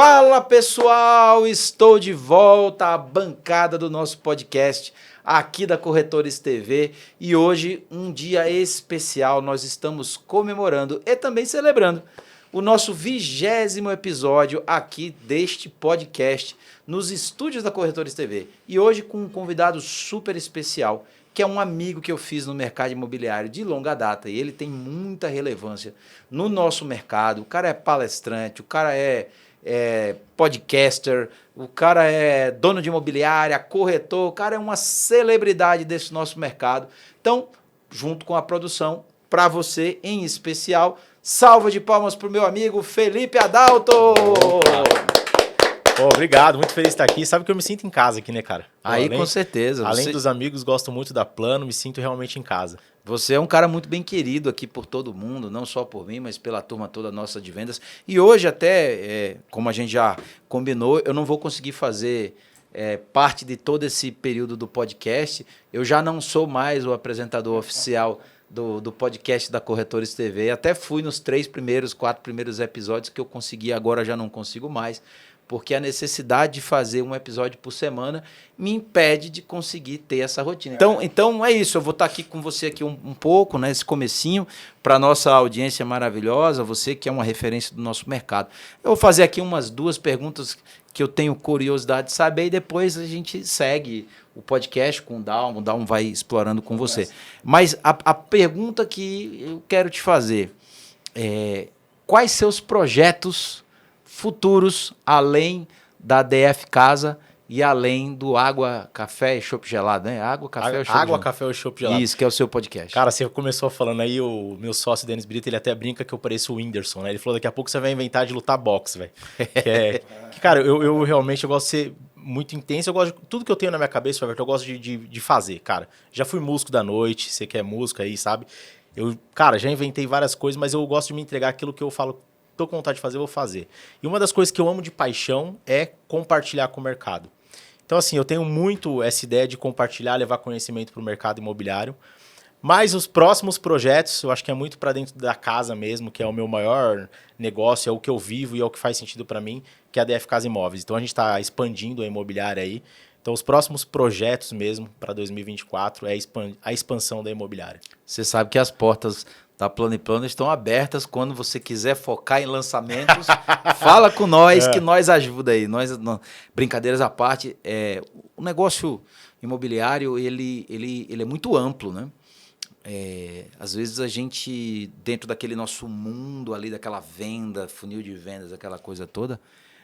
Fala pessoal, estou de volta à bancada do nosso podcast aqui da Corretores TV e hoje um dia especial, nós estamos comemorando e também celebrando o nosso 20º episódio aqui deste podcast nos estúdios da Corretores TV e hoje com um convidado super especial que é um amigo que eu fiz no mercado imobiliário de longa data e ele tem muita relevância no nosso mercado, o cara é palestrante, o cara é podcaster, o cara é dono de imobiliária, corretor, o cara é uma celebridade desse nosso mercado. Então, junto com a produção, para você em especial, salva de palmas para o meu amigo Felipe Adalto! Obrigado, muito feliz de estar aqui. Sabe que eu me sinto em casa aqui, né, cara? Aí, com certeza. Além dos amigos, gosto muito da Plano, me sinto realmente em casa. Você é um cara muito bem querido aqui por todo mundo, não só por mim, mas pela turma toda nossa de vendas. E hoje até, como a gente já combinou, eu não vou conseguir fazer parte de todo esse período do podcast. Eu já não sou mais o apresentador oficial do podcast da Corretores TV. Até fui nos 4 primeiros episódios que eu consegui, agora já não consigo mais. Porque a necessidade de fazer um episódio por semana me impede de conseguir ter essa rotina. Então é isso, eu vou estar aqui com você aqui um pouco, né, esse comecinho, para a nossa audiência maravilhosa, você que é uma referência do nosso mercado. Eu vou fazer aqui umas 2 perguntas que eu tenho curiosidade de saber e depois a gente segue o podcast com o Dalmo vai explorando com você. Mas a pergunta que eu quero te fazer é: quais seus projetos futuros, além da DF Casa e além do Água, Café e Chopp Gelado, né? Água, Café e Chopp Gelado. Isso, que é o seu podcast. Cara, você começou falando aí, o meu sócio, Denis Brito, ele até brinca que eu pareço o Whindersson, né? Ele falou, daqui a pouco você vai inventar de lutar boxe, velho. Cara, eu realmente gosto de ser muito intenso, eu gosto de tudo que eu tenho na minha cabeça, eu gosto de fazer, cara. Já fui músico da noite, você que é músico aí, sabe? Cara, já inventei várias coisas, mas eu gosto de me entregar aquilo que eu falo, tô com vontade de fazer, eu vou fazer. E uma das coisas que eu amo de paixão é compartilhar com o mercado. Então, assim, eu tenho muito essa ideia de compartilhar, levar conhecimento para o mercado imobiliário. Mas os próximos projetos, eu acho que é muito para dentro da casa mesmo, que é o meu maior negócio, é o que eu vivo e é o que faz sentido para mim, que é a DF Casa Imóveis. Então, a gente está expandindo a imobiliária aí. Então, os próximos projetos mesmo para 2024 é a expansão da imobiliária. Você sabe que as portas da Plano e Plano estão abertas quando você quiser focar em lançamentos. Fala com nós que nós ajuda aí. Brincadeiras à parte, o negócio imobiliário ele é muito amplo, né? Às vezes a gente, dentro daquele nosso mundo ali, daquela venda, funil de vendas, aquela coisa toda,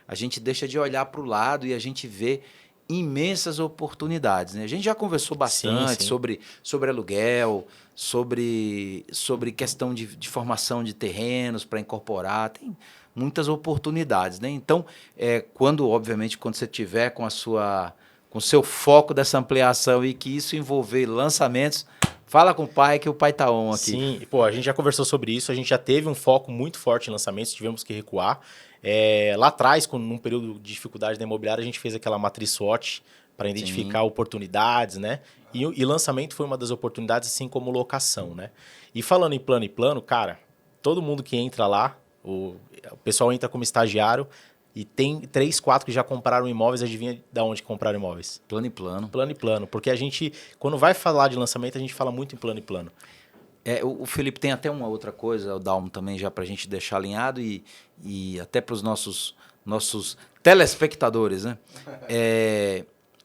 a gente deixa de olhar para o lado e a gente vê imensas oportunidades, né? A gente já conversou bastante sobre aluguel, sobre questão de formação de terrenos para incorporar, tem muitas oportunidades, né? Então, obviamente, quando você tiver com o seu foco dessa ampliação e que isso envolver lançamentos, fala com o pai que o pai tá on aqui. Sim, a gente já conversou sobre isso, a gente já teve um foco muito forte em lançamentos, tivemos que recuar. Lá atrás, num período de dificuldade da imobiliária, a gente fez aquela matriz SWOT para identificar oportunidades, né? E lançamento foi uma das oportunidades, assim como locação, né? E falando em plano, cara, todo mundo que entra lá, o pessoal entra como estagiário e tem 3, 4 que já compraram imóveis, adivinha de onde compraram imóveis? Plano e Plano. Plano e Plano, porque a gente, quando vai falar de lançamento, a gente fala muito em Plano e Plano. O Felipe tem até uma outra coisa, o Dalmo também, já para a gente deixar alinhado e até para os nossos telespectadores, né?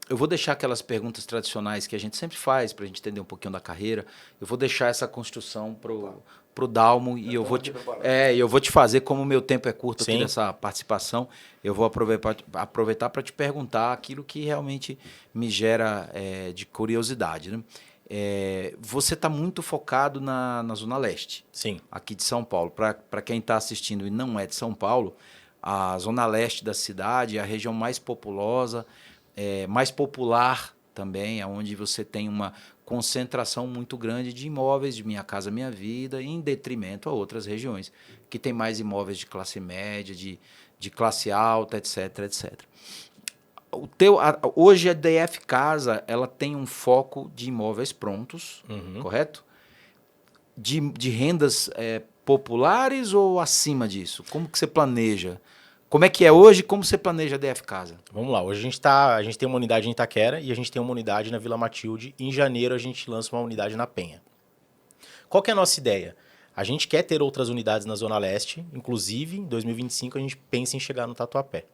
Eu vou deixar aquelas perguntas tradicionais que a gente sempre faz para a gente entender um pouquinho da carreira. Eu vou deixar essa construção pro Dalmo e eu vou te fazer, como o meu tempo é curto aqui dessa participação, eu vou aproveitar para te perguntar aquilo que realmente me gera de curiosidade, né? Você está muito focado na Zona Leste, sim, aqui de São Paulo. Para quem está assistindo e não é de São Paulo, a Zona Leste da cidade é a região mais populosa, mais popular também, onde você tem uma concentração muito grande de imóveis de Minha Casa Minha Vida, em detrimento a outras regiões, que tem mais imóveis de classe média, de classe alta, etc, etc. Hoje a DF Casa ela tem um foco de imóveis prontos, correto? De rendas populares ou acima disso? Como que você planeja Como é que é hoje? Como você planeja a DF Casa? Vamos lá, hoje a gente tem uma unidade em Itaquera e a gente tem uma unidade na Vila Matilde. Em janeiro a gente lança uma unidade na Penha. Qual que é a nossa ideia? A gente quer ter outras unidades na Zona Leste, inclusive em 2025 a gente pensa em chegar no Tatuapé.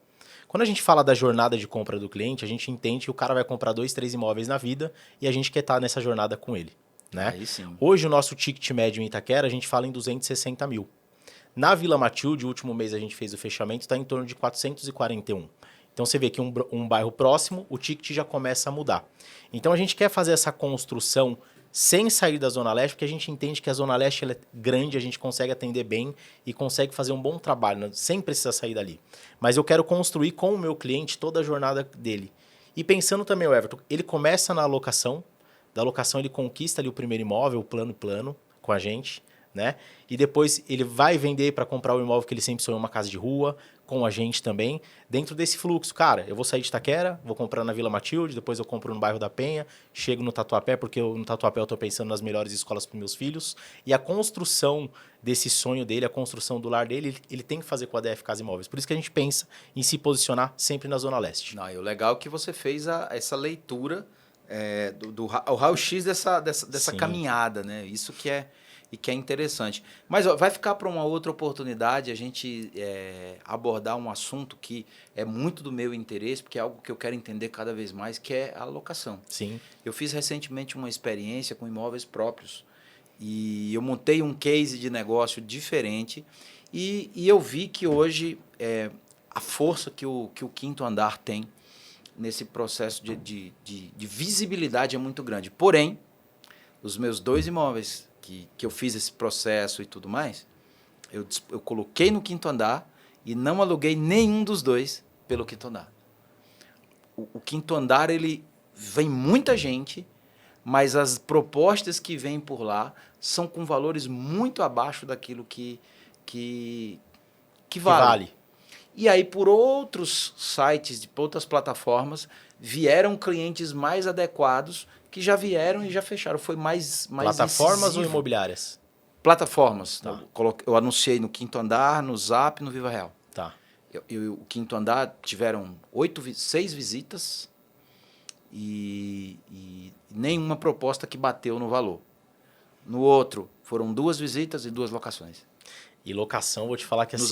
Quando a gente fala da jornada de compra do cliente, a gente entende que o cara vai comprar 2, 3 imóveis na vida e a gente quer estar nessa jornada com ele. Né? Aí sim. Hoje o nosso ticket médio em Itaquera, a gente fala em 260 mil. Na Vila Matilde, o último mês a gente fez o fechamento, está em torno de 441. Então você vê que um bairro próximo, o ticket já começa a mudar. Então a gente quer fazer essa construção sem sair da Zona Leste, porque a gente entende que a Zona Leste ela é grande, a gente consegue atender bem e consegue fazer um bom trabalho, né? Sem precisar sair dali. Mas eu quero construir com o meu cliente toda a jornada dele. E pensando também, o Everton, ele começa na alocação, da locação ele conquista ali o primeiro imóvel, o plano com a gente, né? E depois ele vai vender para comprar o imóvel que ele sempre sonhou, uma casa de rua, com a gente também, dentro desse fluxo. Cara, eu vou sair de Itaquera, vou comprar na Vila Matilde, depois eu compro no bairro da Penha, chego no Tatuapé, porque no Tatuapé eu estou pensando nas melhores escolas para meus filhos, e a construção desse sonho dele, a construção do lar dele, ele tem que fazer com a DF Casa Imóveis. Por isso que a gente pensa em se posicionar sempre na Zona Leste. Não, e o legal é que você fez essa leitura o raio-x dessa caminhada, né? Isso que é interessante. Mas ó, vai ficar para uma outra oportunidade a gente abordar um assunto que é muito do meu interesse, porque é algo que eu quero entender cada vez mais, que é a locação. Sim. Eu fiz recentemente uma experiência com imóveis próprios e eu montei um case de negócio diferente e eu vi que hoje a força que o Quinto Andar tem nesse processo de visibilidade é muito grande. Porém, os meus 2 imóveis que eu fiz esse processo e tudo mais, eu coloquei no Quinto Andar e não aluguei nenhum dos 2 pelo Quinto Andar. O Quinto Andar, ele vem muita gente, mas as propostas que vêm por lá são com valores muito abaixo daquilo que vale. E aí, por outros sites, por outras plataformas, vieram clientes mais adequados que já vieram e já fecharam. Foi mais plataformas incisivo. ou imobiliárias? Plataformas. Tá. Eu anunciei no Quinto Andar, no Zap, no Viva Real. Tá. O Quinto Andar tiveram 6 visitas e nenhuma proposta que bateu no valor. No outro, foram 2 visitas e 2 locações. E locação, vou te falar que assim...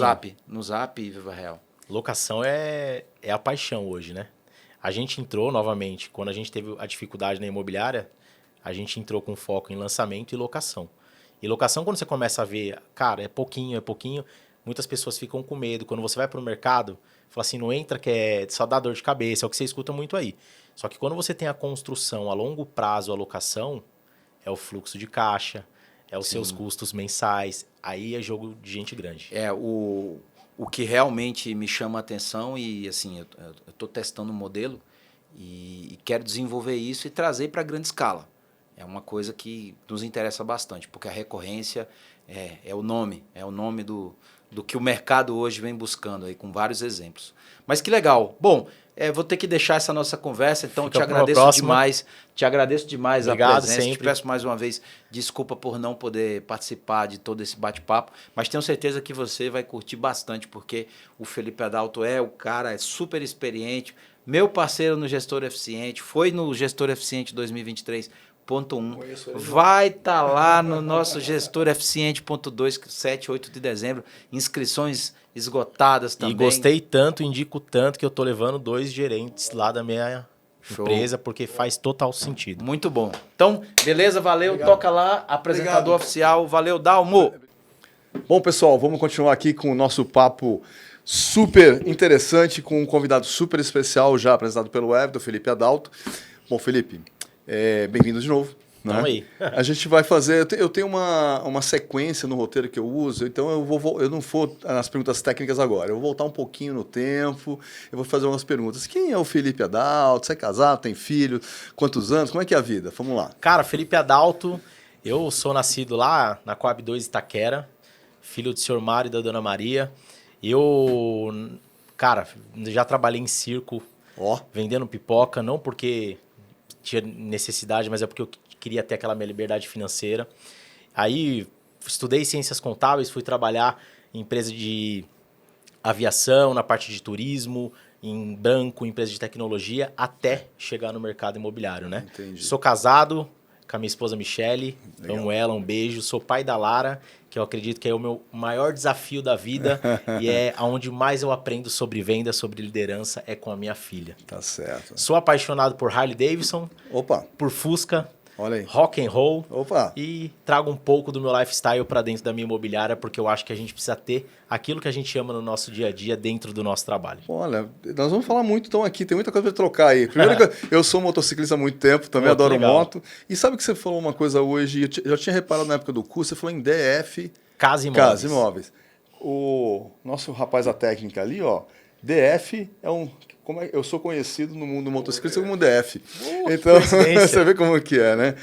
No Zap e Viva Real. Locação é a paixão hoje, né? A gente entrou novamente, quando a gente teve a dificuldade na imobiliária, a gente entrou com foco em lançamento e locação. E locação, quando você começa a ver, cara, é pouquinho, muitas pessoas ficam com medo. Quando você vai para o mercado, fala assim, não entra que só dá dor de cabeça, é o que você escuta muito aí. Só que quando você tem a construção a longo prazo, a locação, é o fluxo de caixa, é os seus custos mensais, aí é jogo de gente grande. O que realmente me chama a atenção e assim, eu estou testando um modelo e quero desenvolver isso e trazer para grande escala. É uma coisa que nos interessa bastante, porque a recorrência é o nome do que o mercado hoje vem buscando, aí, com vários exemplos. Mas que legal. Bom, vou ter que deixar essa nossa conversa, então te agradeço demais. Te agradeço demais. Obrigado, a presença. Sempre. Te peço mais uma vez desculpa por não poder participar de todo esse bate-papo, mas tenho certeza que você vai curtir bastante, porque o Felipe Adalto o cara, é super experiente, meu parceiro no Gestor Eficiente, foi no Gestor Eficiente 2023. Ponto 1. Vai estar lá no nosso Gestor Eficiente ponto 2, 7 e 8 de dezembro. Inscrições esgotadas também. E gostei tanto, indico tanto, que eu tô levando 2 gerentes lá da minha empresa, porque faz total sentido. Muito bom. Então, beleza, valeu. Obrigado. Toca lá, apresentador oficial. Valeu, Dalmo. Bom, pessoal, vamos continuar aqui com o nosso papo super interessante, com um convidado super especial, já apresentado pelo Everton, Felipe Adalto. Bom, Felipe... bem-vindo de novo. Né? Vamos aí. A gente vai fazer... Eu tenho uma sequência no roteiro que eu uso, então eu não vou nas perguntas técnicas agora. Eu vou voltar um pouquinho no tempo, eu vou fazer umas perguntas. Quem é o Felipe Adalto? Você é casado, tem filho? Quantos anos? Como é que é a vida? Vamos lá. Cara, Felipe Adalto, eu sou nascido lá na Coab 2 Itaquera, filho do senhor Mário e da dona Maria. Eu, cara, já trabalhei em circo, vendendo pipoca, não porque... tinha necessidade, mas é porque eu queria ter aquela minha liberdade financeira. Aí estudei ciências contábeis, fui trabalhar em empresa de aviação, na parte de turismo, em banco, empresa de tecnologia, até chegar no mercado imobiliário, né? Entendi. Sou casado com a minha esposa Michele, Legal. amo ela, um beijo. Sou pai da Lara, que eu acredito que é o meu maior desafio da vida e é onde mais eu aprendo sobre venda, sobre liderança, é com a minha filha. Tá certo. Sou apaixonado por Harley Davidson, Opa, por Fusca, olha aí. rock and roll Opa. e trago um pouco do meu lifestyle para dentro da minha imobiliária, porque eu acho que a gente precisa ter aquilo que a gente ama no nosso dia a dia dentro do nosso trabalho. Olha, nós vamos falar muito então aqui, tem muita coisa para trocar aí. Primeiro, eu sou motociclista há muito tempo, também Pô, que adoro legal. moto. E sabe que você falou uma coisa hoje, eu já tinha reparado na época do curso, você falou em DF, Casa Imóveis. Casa Imóveis. O nosso rapaz da técnica ali, ó, DF é um... eu sou conhecido no mundo motociclista como DF. Então, coincidência. você vê como que é, né?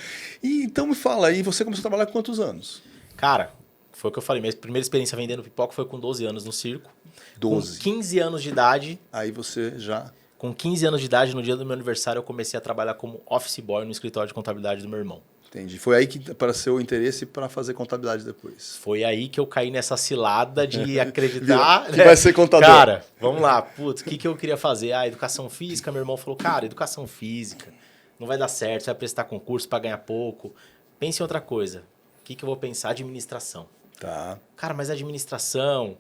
E então me fala aí, você começou a trabalhar com quantos anos? Cara, foi o que eu falei, minha primeira experiência vendendo pipoca foi com 12 anos no circo. 12. Com 15 anos de idade, Aí você já... com 15 anos de idade, no dia do meu aniversário, eu comecei a trabalhar como office boy no escritório de contabilidade do meu irmão. Entendi. Foi aí que apareceu o interesse para fazer contabilidade depois. Foi aí que eu caí nessa cilada de acreditar... Que vai ser contador. Cara, vamos lá. Putz, o que eu queria fazer? Ah, educação física. Meu irmão falou, cara, educação física não vai dar certo, você vai prestar concurso para ganhar pouco. Pense em outra coisa. O que eu vou pensar? Administração. Tá. Cara, mas administração...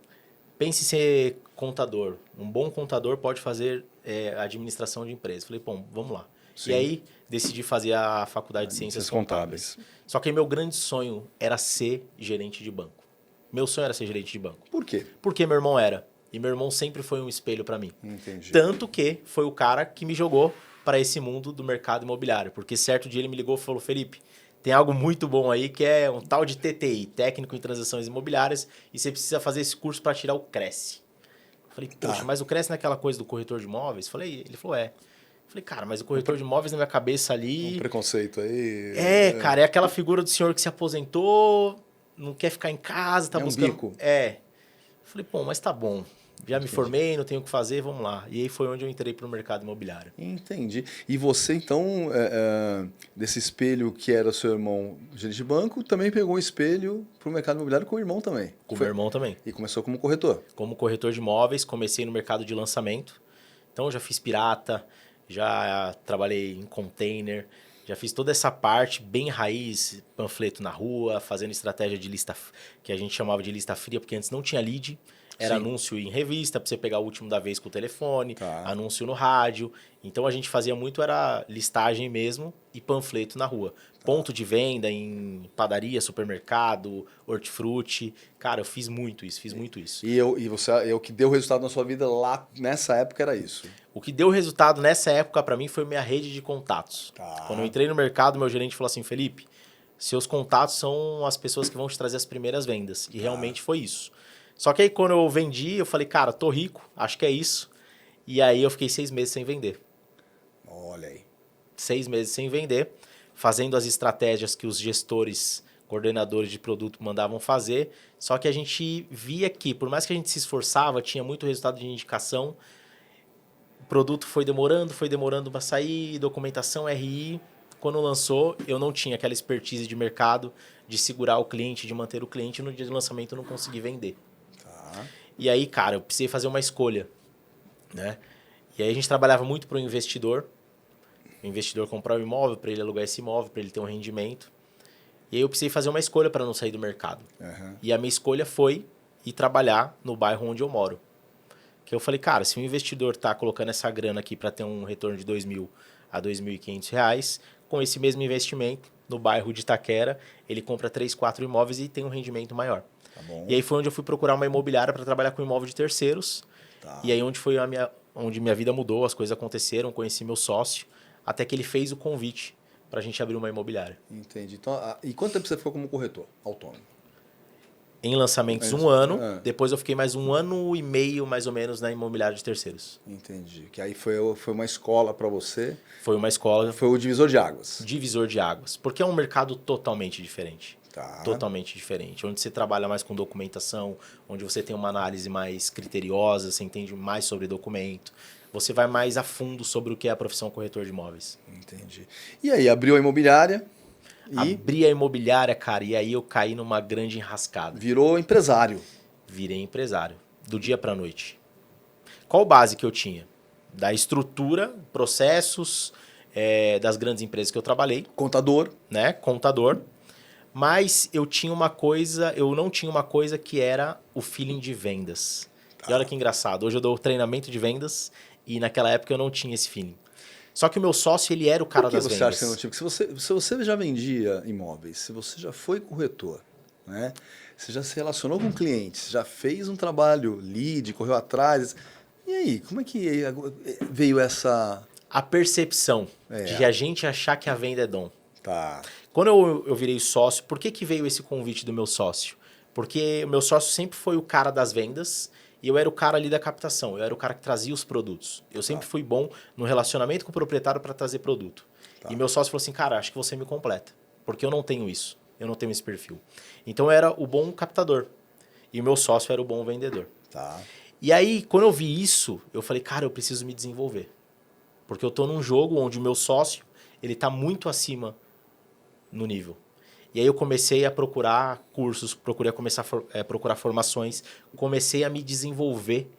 Pense em ser contador. Um bom contador pode fazer administração de empresa. Falei, bom, vamos lá. Sim. E aí, decidi fazer a faculdade de Ciências Contábeis. Só que meu grande sonho era ser gerente de banco. Meu sonho era ser gerente de banco. Por quê? Porque meu irmão era. E meu irmão sempre foi um espelho para mim. Entendi. Tanto que foi o cara que me jogou para esse mundo do mercado imobiliário. Porque certo dia ele me ligou e falou, Felipe, tem algo muito bom aí que é um tal de TTI, Técnico em Transações Imobiliárias, e você precisa fazer esse curso para tirar o Cresce. Falei, poxa, mas o Cresce não é aquela coisa do corretor de imóveis? Ele falou, é. Falei, cara, mas o corretor de imóveis na minha cabeça ali... Um preconceito aí. Cara, é aquela figura do senhor que se aposentou, não quer ficar em casa, tá É um buscando... bico. Falei, pô, mas tá bom. Já me formei, não tenho o que fazer, vamos lá. E aí foi onde eu entrei pro mercado imobiliário. Entendi. E você, então, desse espelho que era seu irmão gerente de banco, também pegou o espelho para o mercado imobiliário com o irmão também. Com o meu irmão também. E começou como corretor. Como corretor de imóveis, comecei no mercado de lançamento. Então, eu já fiz pirata, já trabalhei em container, já fiz toda essa parte bem raiz, panfleto na rua, fazendo estratégia de lista, que a gente chamava de lista fria, porque antes não tinha lead. Era Sim. anúncio em revista, para você pegar o último da vez com o telefone, Tá. anúncio no rádio. Então, a gente fazia muito, era listagem mesmo e panfleto na rua. Ponto de venda em padaria, supermercado, hortifruti. Cara, eu fiz muito isso. E você, o que deu resultado na sua vida lá nessa época era isso. O que deu resultado nessa época para mim foi minha rede de contatos. Tá. Quando eu entrei no mercado, meu gerente falou assim, Felipe, seus contatos são as pessoas que vão te trazer as primeiras vendas. E realmente foi isso. Só que aí quando eu vendi, eu falei, cara, tô rico, acho que é isso. E aí eu fiquei 6 meses sem vender. Olha aí. 6 meses sem vender, fazendo as estratégias que os gestores, coordenadores de produto mandavam fazer. Só que a gente via que, por mais que a gente se esforçava, tinha muito resultado de indicação. O produto foi demorando para sair, documentação, RI. Quando lançou, eu não tinha aquela expertise de mercado, de segurar o cliente, de manter o cliente. No dia do lançamento, eu não consegui vender. Tá. E aí, cara, eu precisei fazer uma escolha, né? E aí a gente trabalhava muito para o investidor. O investidor comprar um imóvel, para ele alugar esse imóvel, para ele ter um rendimento. E aí eu precisei fazer uma escolha para não sair do mercado. Uhum. E a minha escolha foi ir trabalhar no bairro onde eu moro. Que eu falei, cara, se o investidor está colocando essa grana aqui para ter um retorno de R$2.000 a R$2.500, com esse mesmo investimento, no bairro de Itaquera, ele compra 3, 4 imóveis e tem um rendimento maior. Tá bom. E aí foi onde eu fui procurar uma imobiliária para trabalhar com imóvel de terceiros. Tá. E aí onde minha vida mudou, as coisas aconteceram, conheci meu sócio, até que ele fez o convite para a gente abrir uma imobiliária. Entendi. Então, e quanto tempo você ficou como corretor autônomo? Em lançamentos, 1 ano. Depois eu fiquei mais 1 ano e meio, mais ou menos, na imobiliária de terceiros. Entendi. Que aí foi uma escola para você. Foi uma escola, Foi o divisor de águas. divisor de águas. Porque é um mercado totalmente diferente. Tá. Totalmente diferente. Onde você trabalha mais com documentação, onde você tem uma análise mais criteriosa, você entende mais sobre documento. Você vai mais a fundo sobre o que é a profissão corretor de imóveis. Entendi. E aí, abriu a imobiliária e Abri a imobiliária, cara, e aí eu caí numa grande enrascada. virou empresário. Virei empresário. do dia para a noite. Qual base que eu tinha? Da estrutura, processos, das grandes empresas que eu trabalhei. Contador. Né? Contador. Mas eu não tinha uma coisa que era o feeling de vendas. E olha que engraçado, hoje eu dou treinamento de vendas e naquela época eu não tinha esse feeling. Só que o meu sócio, ele era o cara das vendas. Por que você acha que você não tinha? Porque se você já vendia imóveis, se você já foi corretor, né? Você já se relacionou com clientes, já fez um trabalho lead, correu atrás. E aí, como é que veio essa... A percepção de a gente achar que a venda é dom. Tá. Quando eu virei sócio, por que veio esse convite do meu sócio? Porque o meu sócio sempre foi o cara das vendas e eu era o cara ali da captação. Eu era o cara que trazia os produtos. Eu sempre fui bom no relacionamento com o proprietário para trazer produto. E meu sócio falou assim, cara, acho que você me completa. Porque eu não tenho isso. Eu não tenho esse perfil. Então eu era o bom captador. E o meu sócio era o bom vendedor. Tá. E aí, quando eu vi isso, eu falei, cara, eu preciso me desenvolver. Porque eu estou num jogo onde o meu sócio, ele está muito acima no nível. E aí eu comecei a procurar cursos, procurar formações, comecei a me desenvolver,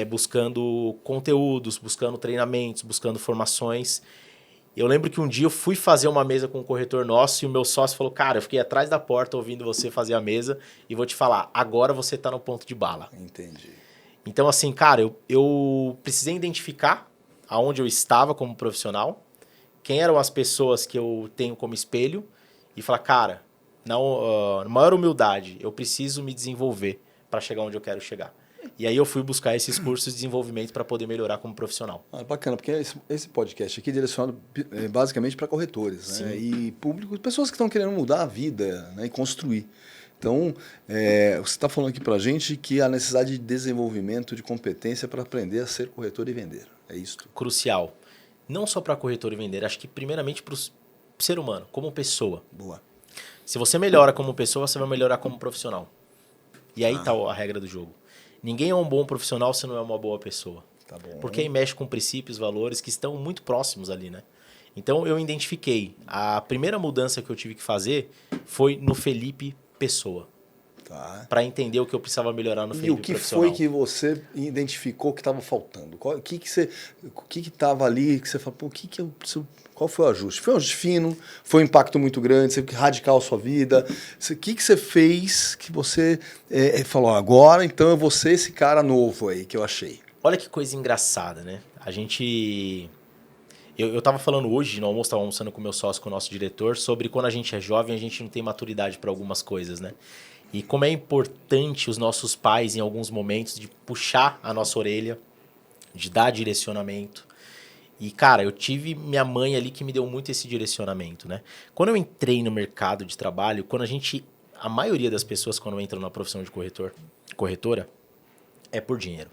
buscando conteúdos, buscando treinamentos, buscando formações. Eu lembro que um dia eu fui fazer uma mesa com um corretor nosso e o meu sócio falou, cara, eu fiquei atrás da porta ouvindo você fazer a mesa e vou te falar, agora você está no ponto de bala. Entendi. Então, assim, cara, eu precisei identificar aonde eu estava como profissional, quem eram as pessoas que eu tenho como espelho e falar, cara, na maior humildade, eu preciso me desenvolver para chegar onde eu quero chegar. E aí eu fui buscar esses cursos de desenvolvimento para poder melhorar como profissional. Bacana, porque esse podcast aqui é direcionado basicamente para corretores, né? E público, pessoas que estão querendo mudar a vida, né? E construir. Então, você está falando aqui para a gente que há necessidade de desenvolvimento de competência para aprender a ser corretor e vender. É isso? Crucial. Não só para corretor e vender, acho que primeiramente para o ser humano, como pessoa. Boa. Se você melhora como pessoa, você vai melhorar como profissional. E aí está a regra do jogo. Ninguém é um bom profissional se não é uma boa pessoa. Tá bom. Porque aí mexe com princípios, valores que estão muito próximos ali, né? Então eu identifiquei. A primeira mudança que eu tive que fazer foi no Felipe Pessoa. Tá. Para entender o que eu precisava melhorar no Felipe E o que profissional. foi que você identificou que estava faltando? O que estava ali que você falou, pô, qual foi o ajuste? Foi um ajuste fino? Foi um impacto muito grande? Você radical a sua vida? O que você fez que você falou, agora então eu vou ser esse cara novo aí que eu achei? Olha que coisa engraçada, né? A gente... Eu estava falando hoje no almoço, estava almoçando com o meu sócio, com o nosso diretor, sobre quando a gente é jovem, a gente não tem maturidade para algumas coisas, né? E como é importante os nossos pais, em alguns momentos, de puxar a nossa orelha, de dar direcionamento. E, cara, eu tive minha mãe ali que me deu muito esse direcionamento, né? Quando eu entrei no mercado de trabalho, a maioria das pessoas, quando entram na profissão de corretora, é por dinheiro.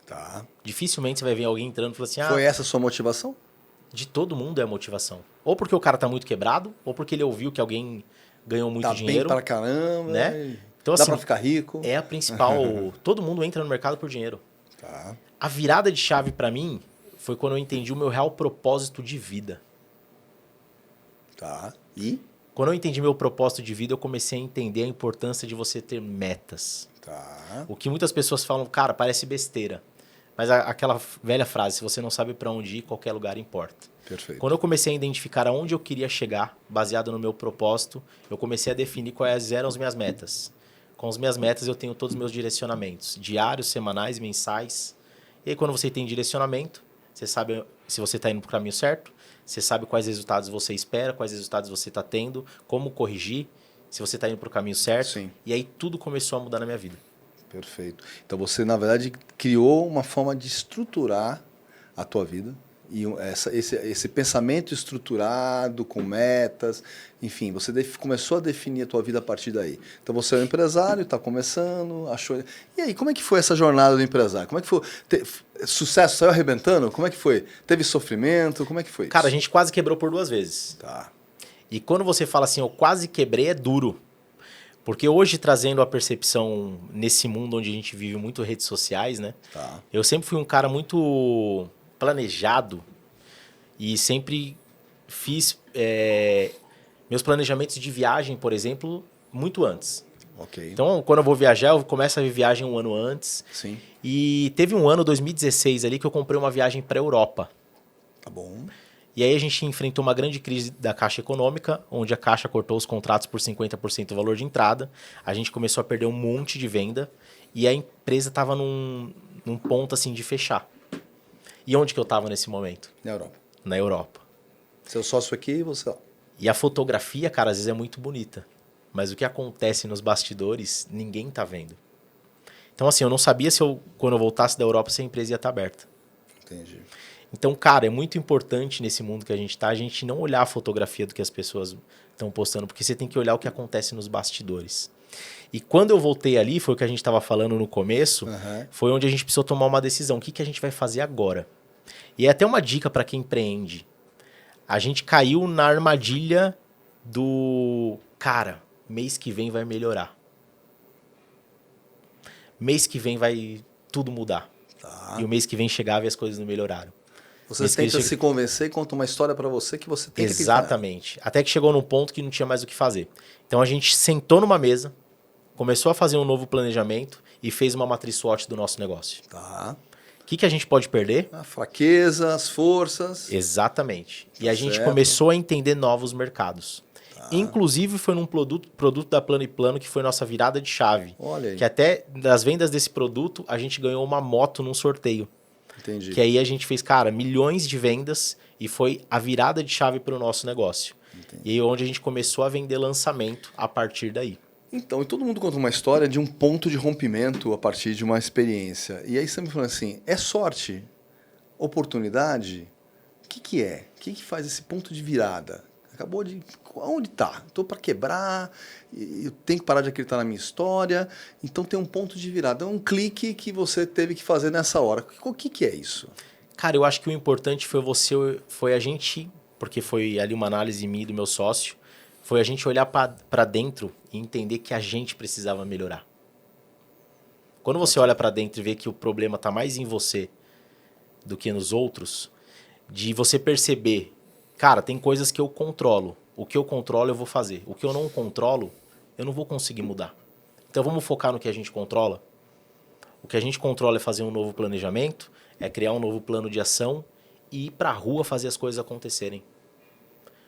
Tá. Dificilmente você vai ver alguém entrando e falando assim... Foi essa a sua motivação? De todo mundo é a motivação. Ou porque o cara tá muito quebrado, ou porque ele ouviu que alguém ganhou muito dinheiro. Tá bem pra caramba, né? Então, dá assim, pra ficar rico. É a principal... Todo mundo entra no mercado por dinheiro. Tá. A virada de chave pra mim foi quando eu entendi o meu real propósito de vida. Tá. E? Quando eu entendi meu propósito de vida, eu comecei a entender a importância de você ter metas. Tá. O que muitas pessoas falam, cara, parece besteira. Mas aquela velha frase, se você não sabe para onde ir, qualquer lugar importa. Perfeito. Quando eu comecei a identificar aonde eu queria chegar, baseado no meu propósito, eu comecei a definir quais eram as minhas metas. Com as minhas metas, eu tenho todos os meus direcionamentos, diários, semanais, mensais. E aí, quando você tem direcionamento, você sabe se você está indo para o caminho certo, você sabe quais resultados você espera, quais resultados você está tendo, como corrigir, se você está indo para o caminho certo. Sim. E aí, tudo começou a mudar na minha vida. Perfeito. Então você, na verdade, criou uma forma de estruturar a tua vida. E esse pensamento estruturado, com metas, enfim, você começou a definir a tua vida a partir daí. Então você é um empresário, está começando, achou... E aí, como é que foi essa jornada do empresário? Como é que foi? Sucesso, saiu arrebentando? Como é que foi? Teve sofrimento? Como é que foi isso? Cara, a gente quase quebrou por 2 vezes. Tá. E quando você fala assim, eu quase quebrei, é duro. Porque hoje, trazendo a percepção nesse mundo onde a gente vive muito redes sociais, né? Tá. Eu sempre fui um cara muito planejado e sempre fiz meus planejamentos de viagem, por exemplo, muito antes. Ok. Então, quando eu vou viajar, eu começo a viagem um ano antes. Sim. E teve um ano, 2016, ali, que eu comprei uma viagem para a Europa. Tá bom. E aí a gente enfrentou uma grande crise da Caixa Econômica, onde a Caixa cortou os contratos por 50% do valor de entrada. A gente começou a perder um monte de venda e a empresa estava num ponto assim de fechar. E onde que eu estava nesse momento? Na Europa. Na Europa. Seu sócio aqui e você lá. E a fotografia, cara, às vezes é muito bonita. Mas o que acontece nos bastidores, ninguém tá vendo. Então, assim, eu não sabia se quando eu voltasse da Europa, se a empresa ia estar aberta. Entendi. Então, cara, é muito importante nesse mundo que a gente tá, a gente não olhar a fotografia do que as pessoas estão postando, porque você tem que olhar o que acontece nos bastidores. E quando eu voltei ali, foi o que a gente estava falando no começo, foi onde a gente precisou tomar uma decisão. O que, que a gente vai fazer agora? E é até uma dica para quem empreende. A gente caiu na armadilha do... Cara, mês que vem vai melhorar. Mês que vem vai tudo mudar. Tá. E o mês que vem chegava e as coisas não melhoraram. Você tenta se convencer e conta uma história para você que você tem que acreditar. Exatamente. Até que chegou num ponto que não tinha mais o que fazer. Então a gente sentou numa mesa, começou a fazer um novo planejamento e fez uma matriz SWOT do nosso negócio. Tá. O que a gente pode perder? A fraqueza, as forças. Exatamente. E Tá a gente certo. começou a entender novos mercados. Inclusive foi num produto da Plano e Plano que foi nossa virada de chave. Olha aí. Que até das vendas desse produto a gente ganhou uma moto num sorteio. Entendi. Que aí a gente fez, cara, milhões de vendas e foi a virada de chave para o nosso negócio. Entendi. E aí onde a gente começou a vender lançamento a partir daí. Então, e todo mundo conta uma história de um ponto de rompimento a partir de uma experiência. E aí você me fala assim, é sorte? Oportunidade? O que é? O que faz esse ponto de virada? Acabou de... Onde está? Estou para quebrar, eu tenho que parar de acreditar na minha história, então tem um ponto de virada. É um clique que você teve que fazer nessa hora. O que é isso? Cara, eu acho que o importante foi a gente, porque foi ali uma análise minha e do meu sócio, foi a gente olhar para dentro e entender que a gente precisava melhorar. Quando você olha para dentro e vê que o problema está mais em você do que nos outros, de você perceber, cara, tem coisas que eu controlo. O que eu controlo eu vou fazer. O que eu não controlo, eu não vou conseguir mudar. Então vamos focar no que a gente controla. O que a gente controla é fazer um novo planejamento, é criar um novo plano de ação e ir para a rua fazer as coisas acontecerem.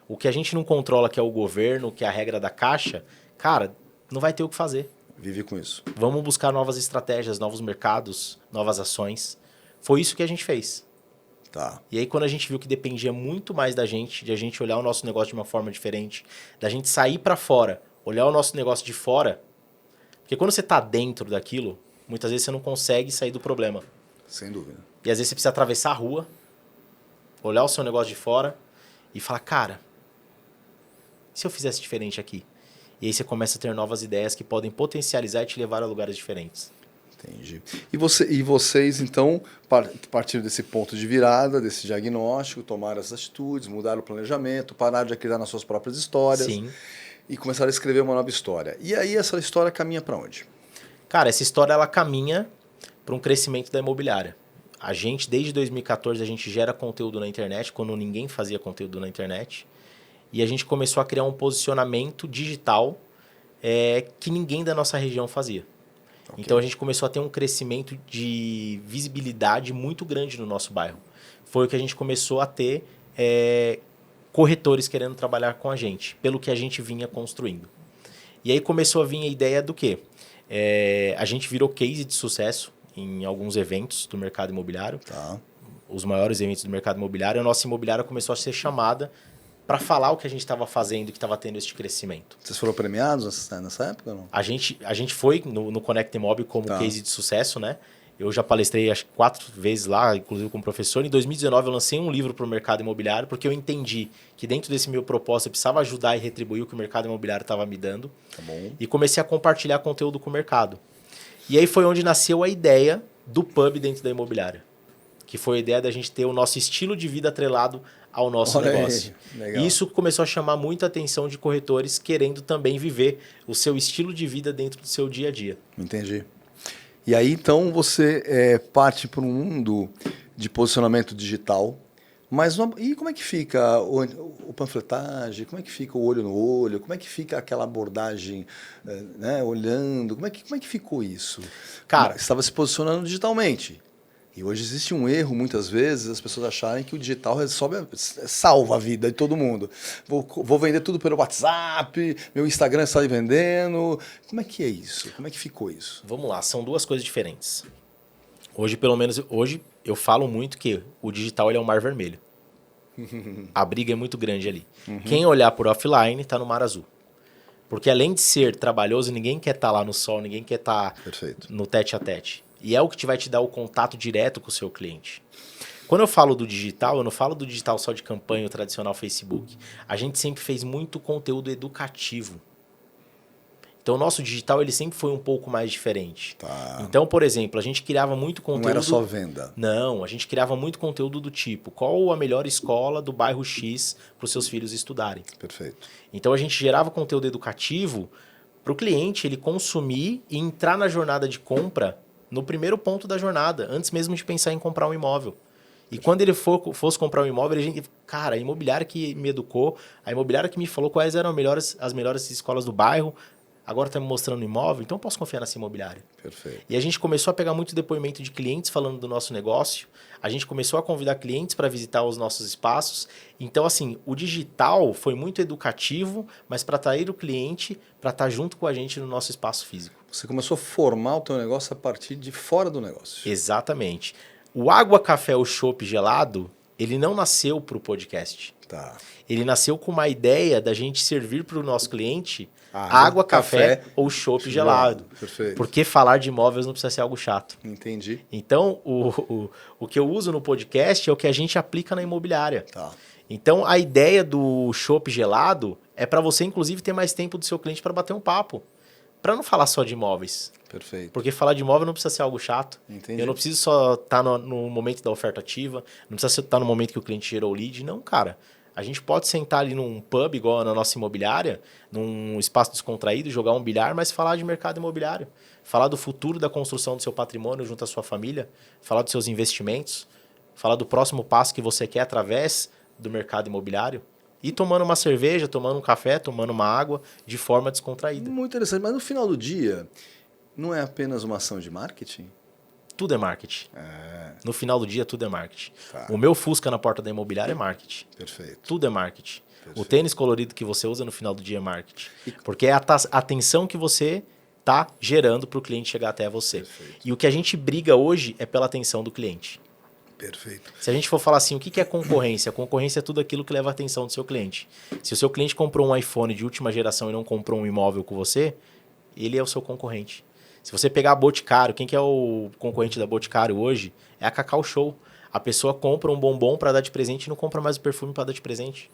O que a gente não controla, que é o governo, que é a regra da caixa, cara, não vai ter o que fazer. Vive com isso. Vamos buscar novas estratégias, novos mercados, novas ações. Foi isso que a gente fez. Tá. E aí quando a gente viu que dependia muito mais da gente, de a gente olhar o nosso negócio de uma forma diferente, da gente sair para fora, olhar o nosso negócio de fora, porque quando você está dentro daquilo, muitas vezes você não consegue sair do problema. Sem dúvida. E às vezes você precisa atravessar a rua, olhar o seu negócio de fora e falar, cara, e se eu fizesse diferente aqui? E aí você começa a ter novas ideias que podem potencializar e te levar a lugares diferentes. Entendi. E vocês, então, partiram desse ponto de virada, desse diagnóstico, tomaram as atitudes, mudaram o planejamento, pararam de acreditar nas suas próprias histórias. Sim. E começaram a escrever uma nova história. E aí essa história caminha para onde? Cara, essa história ela caminha para um crescimento da imobiliária. A gente, desde 2014, a gente gera conteúdo na internet, quando ninguém fazia conteúdo na internet. E a gente começou a criar um posicionamento digital que ninguém da nossa região fazia. Okay. Então a gente começou a ter um crescimento de visibilidade muito grande no nosso bairro. Foi o que a gente começou a ter corretores querendo trabalhar com a gente, pelo que a gente vinha construindo. E aí começou a vir a ideia do quê? A gente virou case de sucesso em alguns eventos do mercado imobiliário. Tá. Os maiores eventos do mercado imobiliário. A nossa imobiliária começou a ser chamada para falar o que a gente estava fazendo, que estava tendo esse crescimento. Vocês foram premiados nessa época? Ou não? A gente foi no Conecta Imob como case de sucesso, né? Eu já palestrei acho que 4 vezes lá, inclusive como professor. Em 2019 eu lancei um livro para o mercado imobiliário, porque eu entendi que dentro desse meu propósito eu precisava ajudar e retribuir o que o mercado imobiliário estava me dando. Tá bom. E comecei a compartilhar conteúdo com o mercado. E aí foi onde nasceu a ideia do pub dentro da imobiliária. Que foi a ideia da gente ter o nosso estilo de vida atrelado ao nosso negócio. E isso começou a chamar muita atenção de corretores querendo também viver o seu estilo de vida dentro do seu dia a dia. Entendi. E aí, então, você parte para um mundo de posicionamento digital, Mas e como é que fica o panfletagem? Como é que fica o olho no olho? Como é que fica aquela abordagem, né, olhando? Como é que ficou isso? Cara, Você estava se posicionando digitalmente. E hoje existe um erro, muitas vezes, as pessoas acharem que o digital salva a vida de todo mundo. Vou vender tudo pelo WhatsApp, meu Instagram está aí vendendo. Como é que é isso? Como é que ficou isso? vamos lá, são duas coisas diferentes. Hoje, pelo menos, eu falo muito que o digital ele é um mar vermelho. A briga é muito grande ali. Quem olhar por offline está no mar azul. Porque além de ser trabalhoso, ninguém quer estar lá no sol, ninguém quer estar no tete a tete. E é o que vai te dar o contato direto com o seu cliente. Quando eu falo do digital, eu não falo do digital só de campanha, o tradicional Facebook. A gente sempre fez muito conteúdo educativo. Então, o nosso digital ele sempre foi um pouco mais diferente. Tá. Então, por exemplo, a gente criava muito conteúdo... Não era só venda. Não, a gente criava muito conteúdo do tipo, qual a melhor escola do bairro X para os seus filhos estudarem. Perfeito. Então, a gente gerava conteúdo educativo para o cliente ele consumir e entrar na jornada de compra no primeiro ponto da jornada, antes mesmo de pensar em comprar um imóvel. E quando ele fosse comprar um imóvel, cara, a imobiliária que me educou, a imobiliária que me falou quais eram as melhores escolas do bairro, agora está me mostrando um imóvel, então eu posso confiar nessa imobiliária. Perfeito. E a gente começou a pegar muito depoimento de clientes falando do nosso negócio, a gente começou a convidar clientes para visitar os nossos espaços. Então, assim, o digital foi muito educativo, mas para atrair o cliente, para estar junto com a gente no nosso espaço físico. Você começou a formar o teu negócio a partir de fora do negócio. Exatamente. O Água, Café, o Chopp Gelado, ele não nasceu para o podcast. Tá. Ele nasceu com uma ideia da gente servir para o nosso cliente água, café ou chopp gelado. Perfeito. Porque falar de imóveis não precisa ser algo chato. Entendi. Então, o que eu uso no podcast é o que a gente aplica na imobiliária. Tá. Então, a ideia do chopp gelado é para você, inclusive, ter mais tempo do seu cliente para bater um papo. Para não falar só de imóveis. Perfeito. Porque falar de imóvel não precisa ser algo chato. Entendi. Eu não preciso só estar no momento da oferta ativa, não precisa estar no momento que o cliente gerou o lead. Não, cara. A gente pode sentar ali num pub, igual na nossa imobiliária, num espaço descontraído, jogar um bilhar, mas falar de mercado imobiliário. Falar do futuro da construção do seu patrimônio junto à sua família, falar dos seus investimentos, falar do próximo passo que você quer através do mercado imobiliário. E tomando uma cerveja, tomando um café, tomando uma água, de forma descontraída. Muito interessante. Mas no final do dia, não é apenas uma ação de marketing? Tudo é marketing. No final do dia, tudo é marketing. Tá. O meu Fusca na porta da imobiliária é marketing. Perfeito. Tudo é marketing. Perfeito. O tênis colorido que você usa no final do dia é marketing. Porque é a atenção que você está gerando para o cliente chegar até você. Perfeito. E o que a gente briga hoje é pela atenção do cliente. Perfeito. Se a gente for falar assim, o que é concorrência? A concorrência é tudo aquilo que leva a atenção do seu cliente. Se o seu cliente comprou um iPhone de última geração e não comprou um imóvel com você, ele é o seu concorrente. Se você pegar a Boticário, quem que é o concorrente da Boticário hoje? É a Cacau Show. A pessoa compra um bombom para dar de presente e não compra mais o perfume para dar de presente.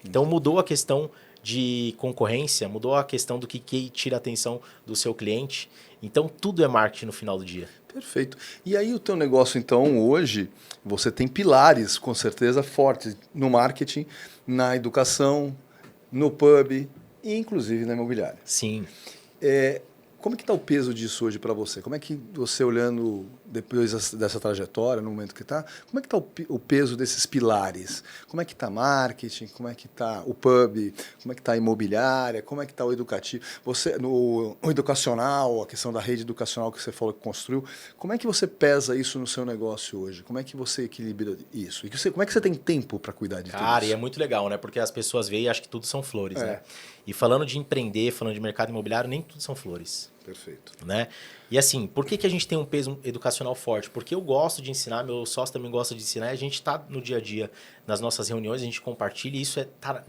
Então mudou a questão de concorrência, mudou a questão do que tira a atenção do seu cliente. Então tudo é marketing no final do dia. Perfeito. E aí o teu negócio, então, hoje, você tem pilares, com certeza, fortes no marketing, na educação, no pub e, inclusive, na imobiliária. Sim. Como é que está o peso disso hoje para você? Como é que você, olhando depois dessa trajetória, no momento que está, como é que está o peso desses pilares? Como é que está marketing? Como é que está o pub? Como é que está a imobiliária? Como é que está o educativo? O educacional, a questão da rede educacional que você falou que construiu, como é que você pesa isso no seu negócio hoje? Como é que você equilibra isso? E como é que você tem tempo para cuidar de tudo Cara, isso? e é muito legal, né? Porque as pessoas veem e acham que tudo são flores, É. né? E falando de empreender, falando de mercado imobiliário, nem tudo são flores. Perfeito. Né? E assim, por que a gente tem um peso educacional forte? Porque eu gosto de ensinar, meu sócio também gosta de ensinar, e a gente está no dia a dia, nas nossas reuniões, a gente compartilha, e isso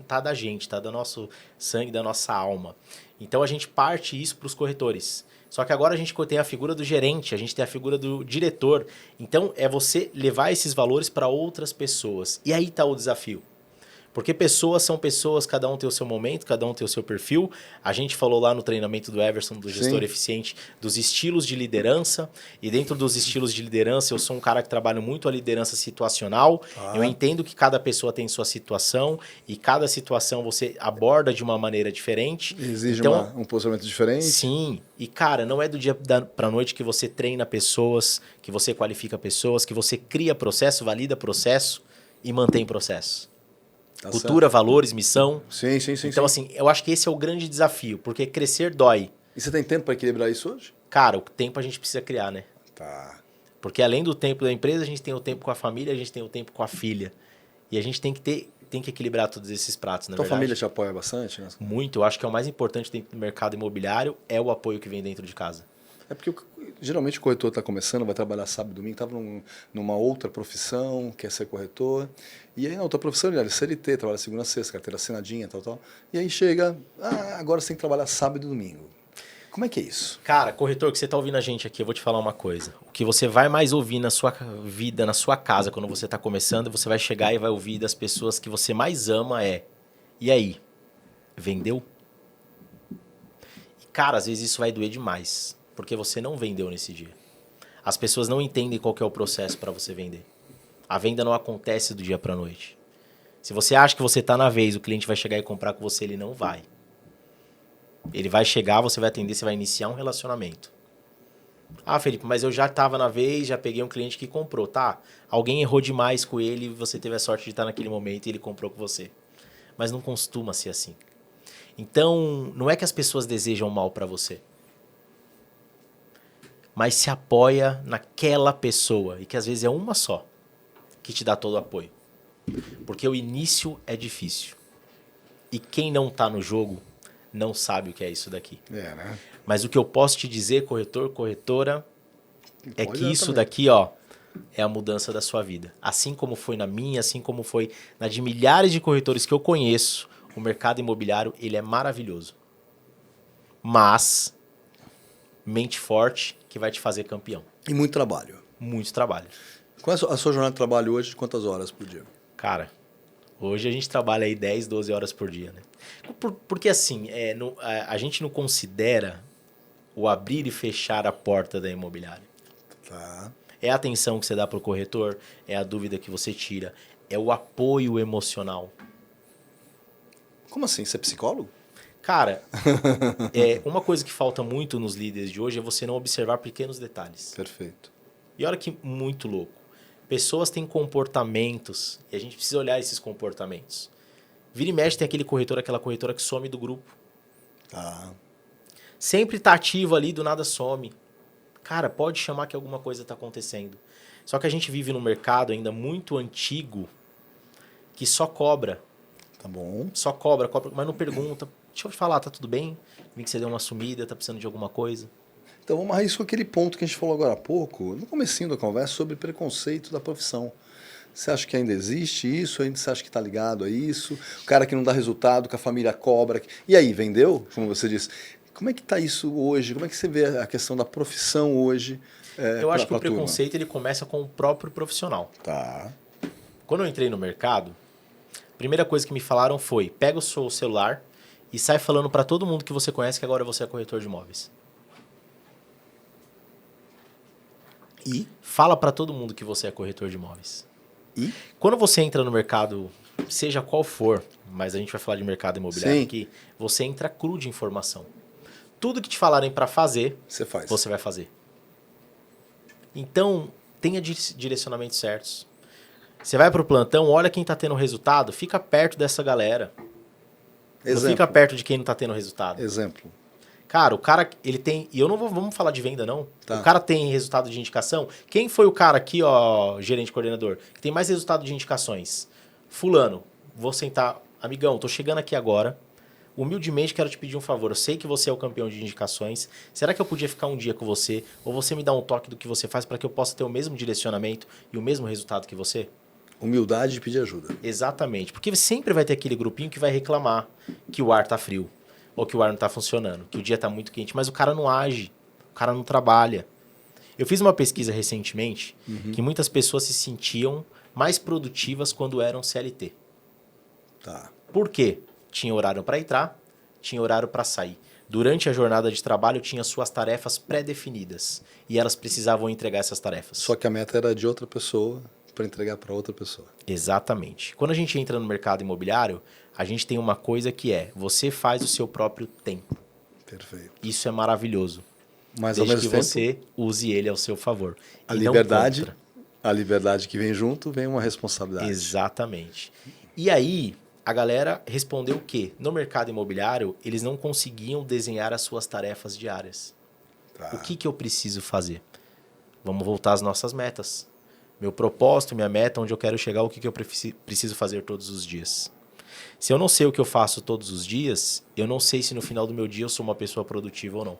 tá da gente, tá do nosso sangue, da nossa alma. Então a gente parte isso para os corretores. Só que agora a gente tem a figura do gerente, a gente tem a figura do diretor. Então é você levar esses valores para outras pessoas. E aí está o desafio. Porque pessoas são pessoas, cada um tem o seu momento, cada um tem o seu perfil. A gente falou lá no treinamento do Everson, do gestor eficiente, dos estilos de liderança. E dentro dos estilos de liderança, eu sou um cara que trabalha muito a liderança situacional. Eu entendo que cada pessoa tem sua situação e cada situação você aborda de uma maneira diferente. Exige então, um posicionamento diferente? Sim. E, cara, não é do dia para a noite que você treina pessoas, que você qualifica pessoas, que você cria processo, valida processo, e mantém processos. Tá Cultura, valores, missão. Sim. Então, assim, eu acho que esse é o grande desafio, porque crescer dói. E você tem tempo para equilibrar isso hoje? Cara, o tempo a gente precisa criar, né? Tá. Porque além do tempo da empresa, a gente tem o tempo com a família, a gente tem o tempo com a filha. E a gente tem que equilibrar todos esses pratos, na Tua verdade. família te apoia bastante, né? Muito. Eu acho que é o mais importante dentro do mercado imobiliário é o apoio que vem dentro de casa. É porque geralmente o corretor está começando, vai trabalhar sábado e domingo, estava numa outra profissão, quer ser corretor. E aí na outra profissão ele é CLT, trabalha segunda a sexta, carteira assinadinha, tal. E aí chega, agora você tem que trabalhar sábado e domingo. Como é que é isso? Cara, corretor, que você está ouvindo a gente aqui, eu vou te falar uma coisa. O que você vai mais ouvir na sua vida, na sua casa, quando você está começando, você vai chegar e vai ouvir das pessoas que você mais ama e aí? Vendeu? E, cara, às vezes isso vai doer demais, porque você não vendeu nesse dia. As pessoas não entendem qual que é o processo para você vender. A venda não acontece do dia para a noite. Se você acha que você está na vez, o cliente vai chegar e comprar com você, ele não vai. Ele vai chegar, você vai atender, você vai iniciar um relacionamento. Ah, Felipe, mas eu já estava na vez, já peguei um cliente que comprou. Tá, alguém errou demais com ele, você teve a sorte de estar naquele momento e ele comprou com você. Mas não costuma ser assim. Então, não é que as pessoas desejam mal para você. Mas se apoia naquela pessoa, e que às vezes é uma só, que te dá todo o apoio. Porque o início é difícil. E quem não está no jogo não sabe o que é isso daqui. Né? Mas o que eu posso te dizer, corretor, corretora, é Pode que isso também. daqui, ó, é a mudança da sua vida. Assim como foi na minha, assim como foi na de milhares de corretores que eu conheço, o mercado imobiliário, ele é maravilhoso. Mas, mente forte que vai te fazer campeão. E muito trabalho. Muito trabalho. Qual é a sua jornada de trabalho hoje? De quantas horas por dia? Cara, hoje a gente trabalha aí 10, 12 horas por dia, né? Porque assim, a gente não considera o abrir e fechar a porta da imobiliária. Tá. É a atenção que você dá para o corretor, é a dúvida que você tira, é o apoio emocional. Como assim? Você é psicólogo? Cara, uma coisa que falta muito nos líderes de hoje é você não observar pequenos detalhes. Perfeito. E olha que muito louco. Pessoas têm comportamentos e a gente precisa olhar esses comportamentos. Vira e mexe tem aquele corretor, aquela corretora que some do grupo. Tá. Sempre tá ativo ali, do nada some. Cara, pode chamar que alguma coisa está acontecendo. Só que a gente vive num mercado ainda muito antigo que só cobra. Tá bom. Só cobra, mas não pergunta. Deixa eu te falar, tá tudo bem? Vi que você deu uma sumida, tá precisando de alguma coisa. Então vamos amarrar isso com aquele ponto que a gente falou agora há pouco, no comecinho da conversa, sobre preconceito da profissão. Você acha que ainda existe isso? Ainda você acha que está ligado a isso? O cara que não dá resultado, que a família cobra. E aí, vendeu? Como você disse. Como é que está isso hoje? Como é que você vê a questão da profissão hoje? Eu acho que o preconceito ele começa com o próprio profissional. Tá. Quando eu entrei no mercado, a primeira coisa que me falaram foi: pega o seu celular e sai falando para todo mundo que você conhece que agora você é corretor de imóveis. E? Fala para todo mundo que você é corretor de imóveis. E? Quando você entra no mercado, seja qual for, mas a gente vai falar de mercado imobiliário aqui, você entra cru de informação. Tudo que te falarem para fazer, você vai fazer. Então, tenha direcionamentos certos. Você vai para o plantão, olha quem está tendo resultado, fica perto dessa galera. Não fica perto de quem não está tendo resultado. Exemplo. Cara, o cara, ele tem... E eu não vamos falar de venda, não. Tá. O cara tem resultado de indicação. Quem foi o cara aqui, ó, gerente coordenador, que tem mais resultado de indicações? Fulano, vou sentar... Amigão, tô chegando aqui agora. Humildemente quero te pedir um favor. Eu sei que você é o campeão de indicações. Será que eu podia ficar um dia com você? Ou você me dá um toque do que você faz para que eu possa ter o mesmo direcionamento e o mesmo resultado que você? Humildade de pedir ajuda. Exatamente. Porque sempre vai ter aquele grupinho que vai reclamar que o ar tá frio. Ou que o ar não está funcionando, que o dia está muito quente, mas o cara não age, o cara não trabalha. Eu fiz uma pesquisa recentemente que muitas pessoas se sentiam mais produtivas quando eram CLT. Tá. Por quê? Tinha horário para entrar, tinha horário para sair. Durante a jornada de trabalho, tinha suas tarefas pré-definidas e elas precisavam entregar essas tarefas. Só que a meta era de outra pessoa para entregar para outra pessoa. Exatamente. Quando a gente entra no mercado imobiliário, a gente tem uma coisa que é, você faz o seu próprio tempo. Perfeito. Isso é maravilhoso. Mas ao Desde mesmo que tempo, você use ele ao seu favor. a e não liberdade, contra. A liberdade que vem junto, vem uma responsabilidade. Exatamente. E aí, a galera respondeu o quê? No mercado imobiliário, eles não conseguiam desenhar as suas tarefas diárias. Tá. O que eu preciso fazer? Vamos voltar às nossas metas. Meu propósito, minha meta, onde eu quero chegar, o que eu preciso fazer todos os dias. Se eu não sei o que eu faço todos os dias, eu não sei se no final do meu dia eu sou uma pessoa produtiva ou não.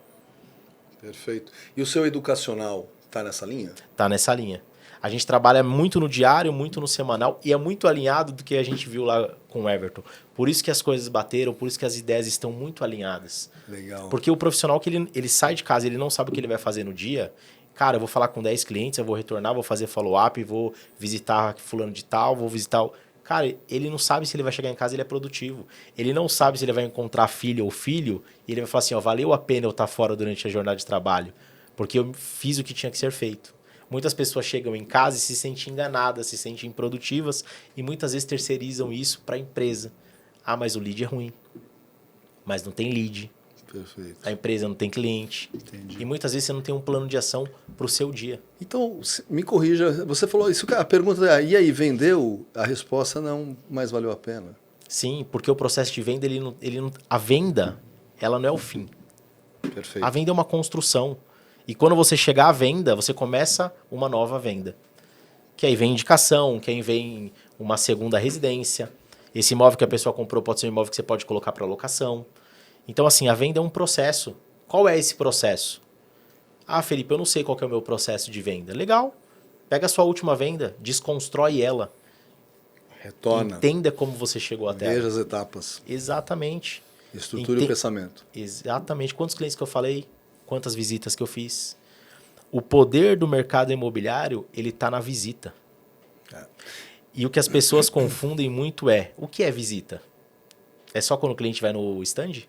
Perfeito. E o seu educacional está nessa linha? Tá nessa linha. A gente trabalha muito no diário, muito no semanal e é muito alinhado do que a gente viu lá com o Everton. Por isso que as coisas bateram, por isso que as ideias estão muito alinhadas. Legal. Porque o profissional que ele sai de casa, ele não sabe o que ele vai fazer no dia. Cara, eu vou falar com 10 clientes, eu vou retornar, vou fazer follow-up, vou visitar fulano de tal, vou visitar... Cara, ele não sabe se ele vai chegar em casa e ele é produtivo. Ele não sabe se ele vai encontrar filha ou filho e ele vai falar assim, ó, valeu a pena eu estar fora durante a jornada de trabalho, porque eu fiz o que tinha que ser feito. Muitas pessoas chegam em casa e se sentem enganadas, se sentem improdutivas e muitas vezes terceirizam isso para a empresa. Ah, mas o lead é ruim. Mas não tem lead. Perfeito. A empresa não tem cliente. Entendi. E muitas vezes você não tem um plano de ação para o seu dia. Então, me corrija, você falou isso, a pergunta é, e aí, vendeu? A resposta não, mas valeu a pena. Sim, porque o processo de venda, a venda, ela não é o fim. Perfeito. A venda é uma construção. E quando você chegar à venda, você começa uma nova venda. Que aí vem indicação, que aí vem uma segunda residência. Esse imóvel que a pessoa comprou pode ser um imóvel que você pode colocar para locação. Então, assim, a venda é um processo. Qual é esse processo? Ah, Felipe, eu não sei qual que é o meu processo de venda. Legal. Pega a sua última venda, desconstrói ela. Retorna. Entenda como você chegou até Veja ela. as etapas. Exatamente. Estrutura o pensamento. Exatamente. Quantos clientes que eu falei? Quantas visitas que eu fiz? O poder do mercado imobiliário, ele está na visita. É. E o que as pessoas confundem muito é, o que é visita? É só quando o cliente vai no stand?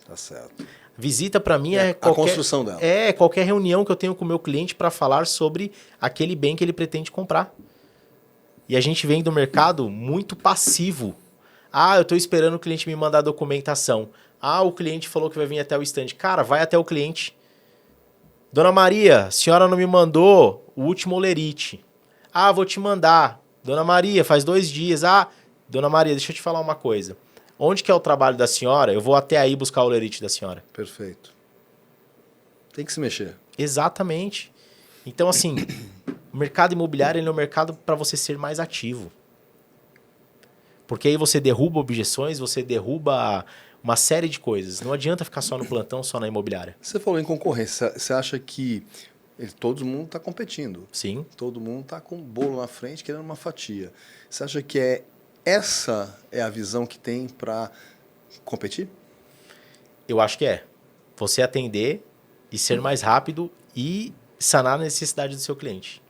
Tá certo. Visita para mim É a construção dela. É qualquer reunião que eu tenho com o meu cliente para falar sobre aquele bem que ele pretende comprar. E a gente vem do mercado muito passivo. Ah, eu estou esperando o cliente me mandar a documentação. Ah, o cliente falou que vai vir até o stand. Cara, vai até o cliente. Dona Maria, a senhora não me mandou o último olerite. Ah, vou te mandar. Dona Maria, faz 2 dias. Ah, Dona Maria, deixa eu te falar uma coisa. Onde que é o trabalho da senhora? Eu vou até aí buscar o olerite da senhora. Perfeito. Tem que se mexer. Exatamente. Então, assim, o mercado imobiliário ele é um mercado para você ser mais ativo. Porque aí você derruba objeções, você derruba uma série de coisas. Não adianta ficar só no plantão, só na imobiliária. Você falou em concorrência. Você acha que todo mundo está competindo? Sim. Todo mundo está com um bolo na frente, querendo uma fatia. Você acha que essa é a visão que tem para competir? Eu acho que é. Você atender e ser mais rápido e sanar a necessidade do seu cliente.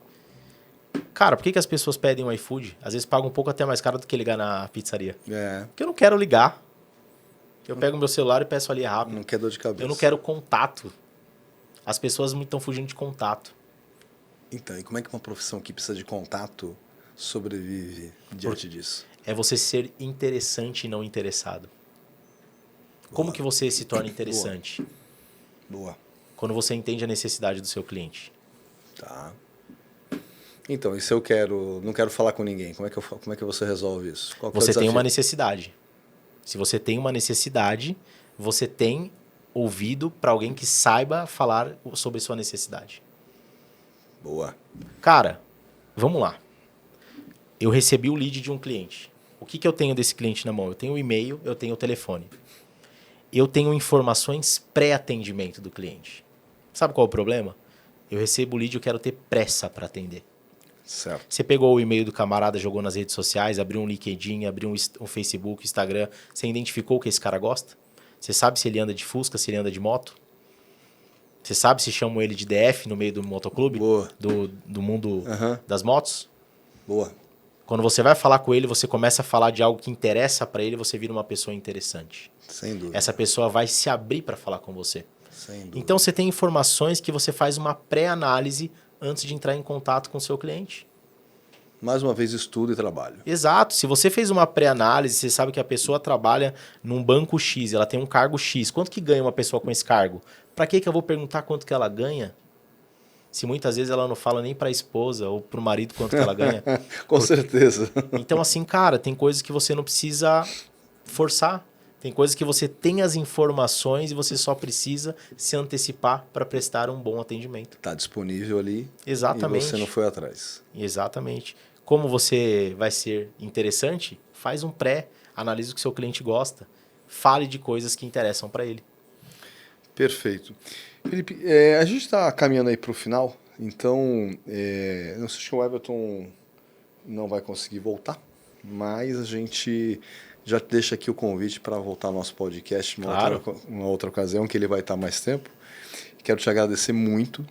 Cara, por que as pessoas pedem um iFood? Às vezes pagam um pouco até mais caro do que ligar na pizzaria. É. Porque eu não quero ligar. Eu pego meu celular e peço ali rápido. Não quer dor de cabeça. Eu não quero contato. As pessoas estão fugindo de contato. Então, e como é que uma profissão que precisa de contato sobrevive diante disso? É você ser interessante e não interessado. Como que você se torna interessante? Boa. Quando você entende a necessidade do seu cliente. Tá. Então, e se eu não quero falar com ninguém, como é que você resolve isso? Qual que é o Você tem desafio? uma necessidade. Se você tem uma necessidade, você tem ouvido para alguém que saiba falar sobre sua necessidade. Boa. Cara, vamos lá. Eu recebi o lead de um cliente. O que eu tenho desse cliente na mão? Eu tenho o e-mail, eu tenho o telefone. Eu tenho informações pré-atendimento do cliente. Sabe qual é o problema? Eu recebo o lead e eu quero ter pressa para atender. Certo. Você pegou o e-mail do camarada, jogou nas redes sociais, abriu um LinkedIn, abriu um Facebook, Instagram. Você identificou o que esse cara gosta? Você sabe se ele anda de Fusca, se ele anda de moto? Você sabe se chamam ele de DF no meio do motoclube? Boa. Do mundo Aham. das motos? Boa. Quando você vai falar com ele, você começa a falar de algo que interessa para ele, você vira uma pessoa interessante. Sem dúvida. Essa pessoa vai se abrir para falar com você. Sem dúvida. Então você tem informações que você faz uma pré-análise antes de entrar em contato com o seu cliente. Mais uma vez, estudo e trabalho. Exato. Se você fez uma pré-análise, você sabe que a pessoa trabalha num banco X, ela tem um cargo X. Quanto que ganha uma pessoa com esse cargo? Para que eu vou perguntar quanto que ela ganha? se muitas vezes ela não fala nem para a esposa ou para o marido quanto que ela ganha. Com certeza. Então, assim, cara, tem coisas que você não precisa forçar. Tem coisas que você tem as informações e você só precisa se antecipar para prestar um bom atendimento. Está disponível ali. Exatamente. E você não foi atrás. Exatamente. Como você vai ser interessante, faz um pré, analise o que o seu cliente gosta, fale de coisas que interessam para ele. Perfeito. Felipe, a gente está caminhando aí para o final, então não sei se o Everton não vai conseguir voltar, mas a gente já deixa aqui o convite para voltar ao nosso podcast uma outra ocasião, que ele vai estar mais tempo. Quero te agradecer muito,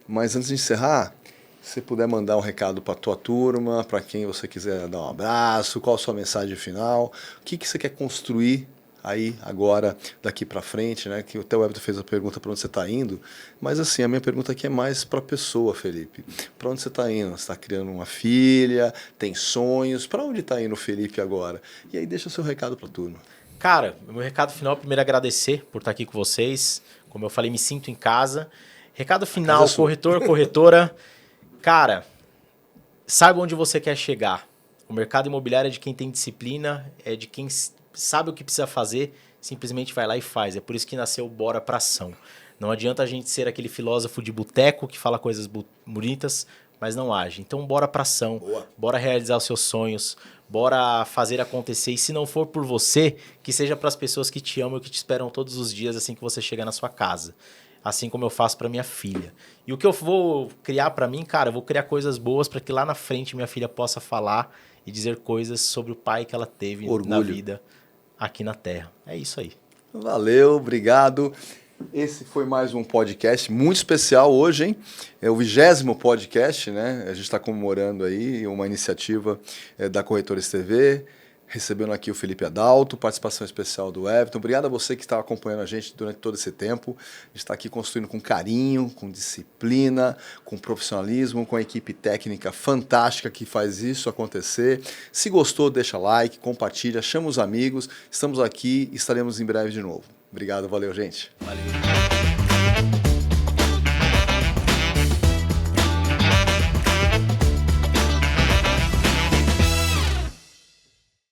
mas antes de encerrar, se você puder mandar um recado para a tua turma, para quem você quiser dar um abraço, qual a sua mensagem final, o que você quer construir aí agora, daqui para frente, né? Que até o Everton fez a pergunta para onde você está indo, mas assim, a minha pergunta aqui é mais para a pessoa, Felipe. Para onde você está indo? Você está criando uma filha, tem sonhos, para onde está indo o Felipe agora? E aí deixa o seu recado para a turma. Cara, o meu recado final, primeiro agradecer por estar aqui com vocês. Como eu falei, me sinto em casa. Recado final, corretor, corretora. Cara, saiba onde você quer chegar. O mercado imobiliário é de quem tem disciplina, é de quem sabe o que precisa fazer, simplesmente vai lá e faz. É por isso que nasceu o Bora pra Ação. Não adianta a gente ser aquele filósofo de boteco que fala coisas bonitas, mas não age. Então, bora pra ação, bora realizar os seus sonhos, bora fazer acontecer. E se não for por você, que seja para as pessoas que te amam e que te esperam todos os dias assim que você chega na sua casa. Assim como eu faço para minha filha. E o que eu vou criar para mim, cara, eu vou criar coisas boas para que lá na frente minha filha possa falar e dizer coisas sobre o pai que ela teve na vida aqui na Terra. É isso aí. Valeu, obrigado. Esse foi mais um podcast muito especial hoje, hein? É o 20º podcast, né? A gente está comemorando aí uma iniciativa da Corretores TV, recebendo aqui o Felipe Adalto, participação especial do Everton. Obrigado a você que está acompanhando a gente durante todo esse tempo. A gente está aqui construindo com carinho, com disciplina, com profissionalismo, com a equipe técnica fantástica que faz isso acontecer. Se gostou, deixa like, compartilha, chama os amigos. Estamos aqui e estaremos em breve de novo. Obrigado, valeu, gente. Valeu.